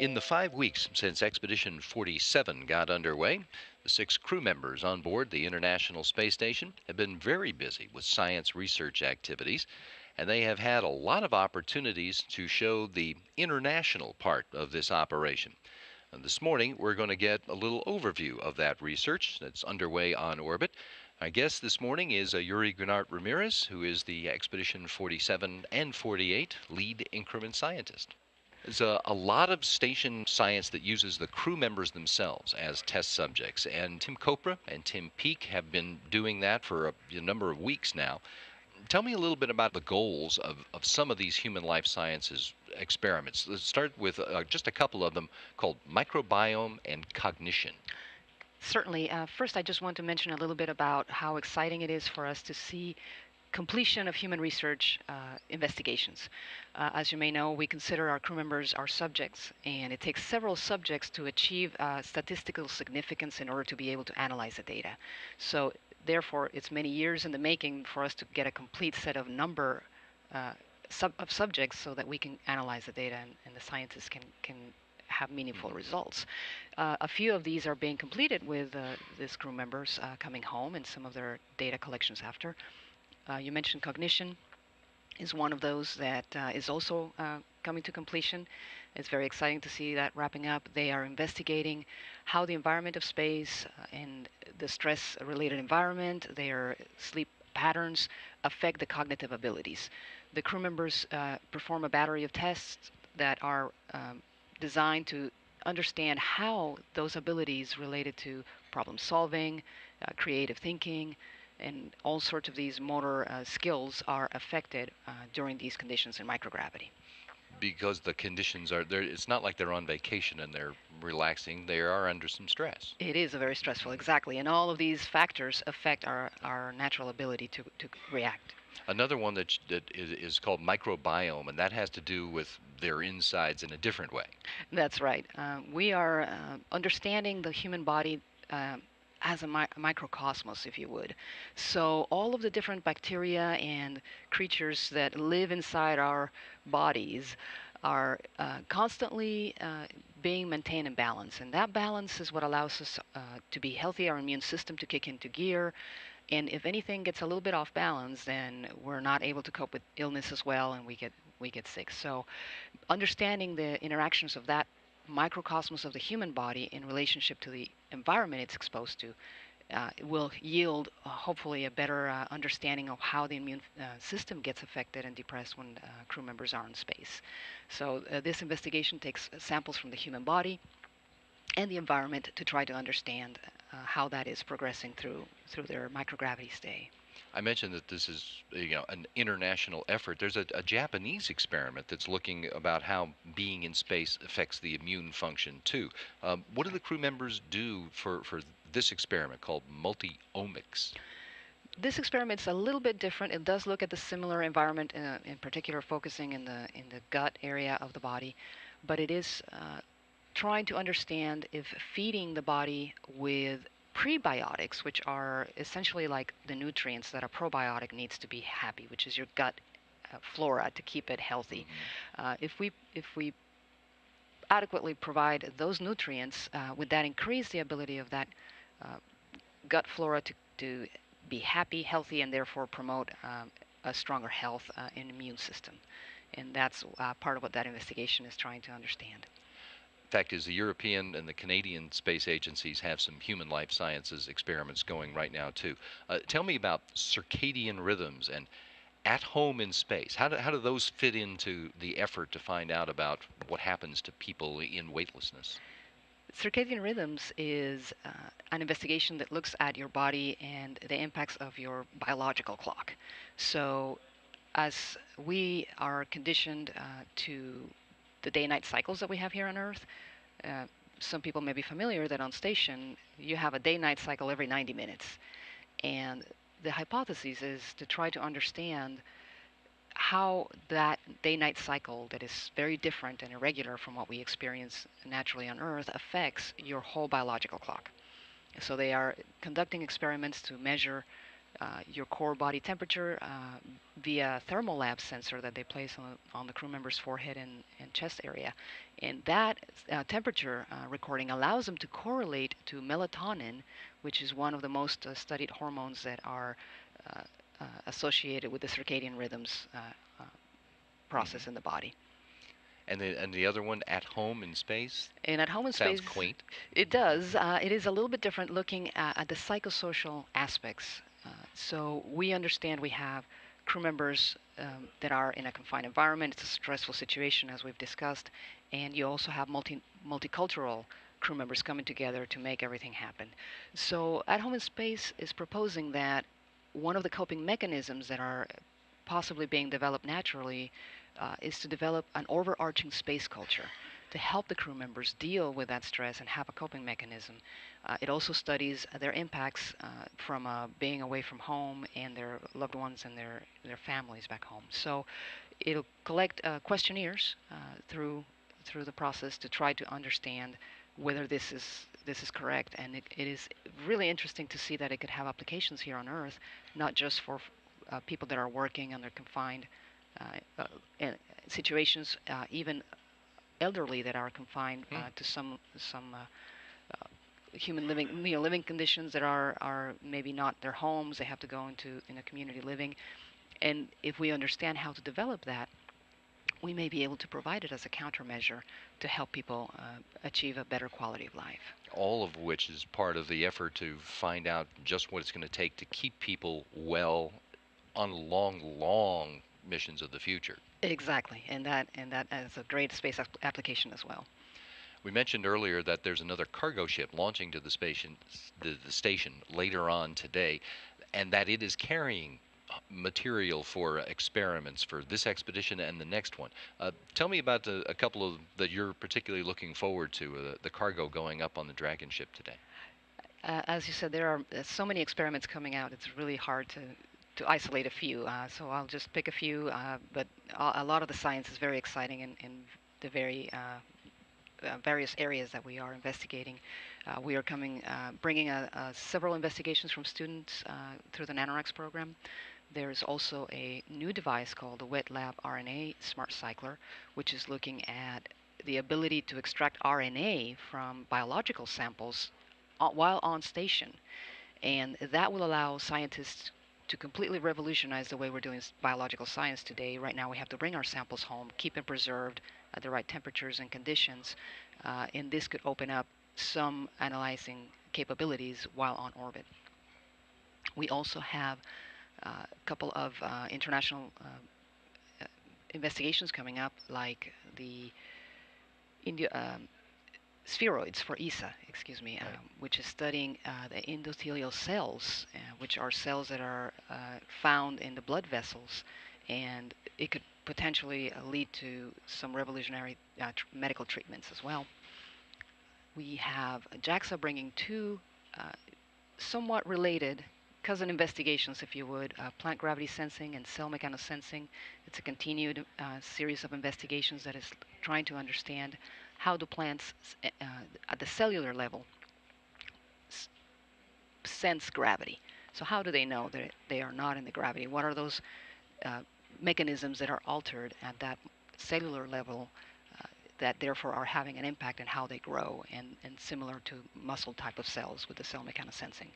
In the 5 weeks since Expedition 47 got underway, the 6 crew members on board the International Space Station have been very busy with science research activities, and they have had a lot of opportunities to show the international part of this operation. And this morning, we're going to get a little overview of that research that's underway on orbit. Our guest this morning is Yuri Guinart-Ramirez, who is the Expedition 47 and 48 lead increment scientist. There's a lot of station science that uses the crew members themselves as test subjects, and Tim Copra and Tim Peake have been doing that for a number of weeks now. Tell me a little bit about the goals of some of these human life sciences experiments. Let's start with just a couple of them called microbiome and cognition. Certainly. First, I just want to mention a little bit about how exciting it is for us to see completion of human research investigations. As you may know, we consider our crew members our subjects, and it takes several subjects to achieve statistical significance in order to be able to analyze the data. So, therefore, it's many years in the making for us to get a complete set of number of subjects so that we can analyze the data and the scientists can have meaningful results. A few of these are being completed with these crew members coming home and some of their data collections after. You mentioned cognition is one of those that is also coming to completion. It's very exciting to see that wrapping up. They are investigating how the environment of space and the stress-related environment, their sleep patterns affect the cognitive abilities. The crew members perform a battery of tests that are designed to understand how those abilities related to problem solving, creative thinking, and all sorts of these motor skills are affected during these conditions in microgravity. Because the conditions are there, it's not like they're on vacation and they're relaxing. They are under some stress. It is a very stressful, exactly, and all of these factors affect our natural ability to react. Another one that is called microbiome, and that has to do with their insides in a different way. That's right. We are understanding the human body as a microcosmos, if you would. So all of the different bacteria and creatures that live inside our bodies are constantly being maintained in balance, and that balance is what allows us to be healthy, our immune system to kick into gear. And if anything gets a little bit off balance, then we're not able to cope with illness as well, and we get sick. So, understanding the interactions of that microcosmos of the human body in relationship to the environment it's exposed to will yield hopefully a better understanding of how the immune system gets affected and depressed when crew members are in space. So this investigation takes samples from the human body and the environment to try to understand how that is progressing through their microgravity stay. I mentioned that this is an international effort. There's a Japanese experiment that's looking about how being in space affects the immune function too. What do the crew members do for this experiment called multi-omics? This experiment's a little bit different. It does look at the similar environment, in particular focusing in the gut area of the body, but it is trying to understand if feeding the body with prebiotics, which are essentially like the nutrients that a probiotic needs to be happy, which is your gut flora to keep it healthy. If we adequately provide those nutrients, would that increase the ability of that uh, gut flora to be happy, healthy, and therefore promote a stronger health and immune system? And that's part of what that investigation is trying to understand. Fact is, the European and the Canadian space agencies have some human life sciences experiments going right now too. Tell me about circadian rhythms and at home in space. How do those fit into the effort to find out about what happens to people in weightlessness? Circadian rhythms is an investigation that looks at your body and the impacts of your biological clock. So, as we are conditioned to the day night cycles that we have here on Earth, uh, some people may be familiar that on station you have a day night cycle every 90 minutes. And the hypothesis is to try to understand how that day night cycle, that is very different and irregular from what we experience naturally on Earth, affects your whole biological clock. So they are conducting experiments to measure your core body temperature via thermal lab sensor that they place on the crew member's forehead and chest area. And that temperature recording allows them to correlate to melatonin, which is one of the most studied hormones that are uh, associated with the circadian rhythms process in the body. And the other one, at home in space, And at home in sounds space, quaint. it does. It is a little bit different looking at the psychosocial aspects. So we understand we have crew members that are in a confined environment. It's a stressful situation, as we've discussed. And you also have multicultural crew members coming together to make everything happen. So at home in space is proposing that one of the coping mechanisms that are possibly being developed naturally is to develop an overarching space culture to help the crew members deal with that stress and have a coping mechanism. It also studies their impacts from being away from home and their loved ones and their families back home. So it'll collect questionnaires through the process to try to understand whether this is correct. And it is really interesting to see that it could have applications here on Earth, not just for people that are working under confined situations, even elderly that are confined to some human living living conditions that are maybe not their homes. They have to go in a community living, and if we understand how to develop that, we may be able to provide it as a countermeasure to help people achieve a better quality of life. All of which is part of the effort to find out just what it's going to take to keep people well on long, long missions of the future. Exactly, and that is a great space application as well. We mentioned earlier that there's another cargo ship launching to the station later on today, and that it is carrying material for experiments for this expedition and the next one. Tell me about a couple of that you're particularly looking forward to, the cargo going up on the Dragon ship today. As you said, there are so many experiments coming out. It's really hard to isolate a few. So I'll just pick a few. But a lot of the science is very exciting in the very various areas that we are investigating. We are bringing several investigations from students through the NanoRx program. There's also a new device called the Wet Lab RNA Smart Cycler, which is looking at the ability to extract RNA from biological samples while on station. And that will allow scientists to completely revolutionize the way we're doing biological science today. Right now, we have to bring our samples home, keep them preserved at the right temperatures and conditions, and this could open up some analyzing capabilities while on orbit. We also have a couple of international investigations coming up, like the India, spheroids for ESA, excuse me, which is studying the endothelial cells, which are cells that are found in the blood vessels, and it could potentially lead to some revolutionary medical treatments as well. We have JAXA bringing two somewhat related cousin investigations, if you would, plant gravity sensing and cell mechanosensing. It's a continued series of investigations that is trying to understand how do plants at the cellular level sense gravity. So how do they know that they are not in the gravity? What are those uh, mechanisms that are altered at that cellular level that therefore are having an impact on how they grow, and similar to muscle type of cells with the cell mechanosensing?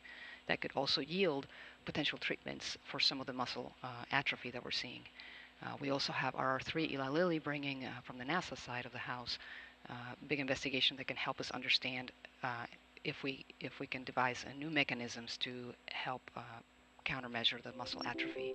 That could also yield potential treatments for some of the muscle atrophy that we're seeing. We also have RR3 Eli Lilly bringing from the NASA side of the house big investigation that can help us understand if we can devise new mechanisms to help countermeasure the muscle atrophy.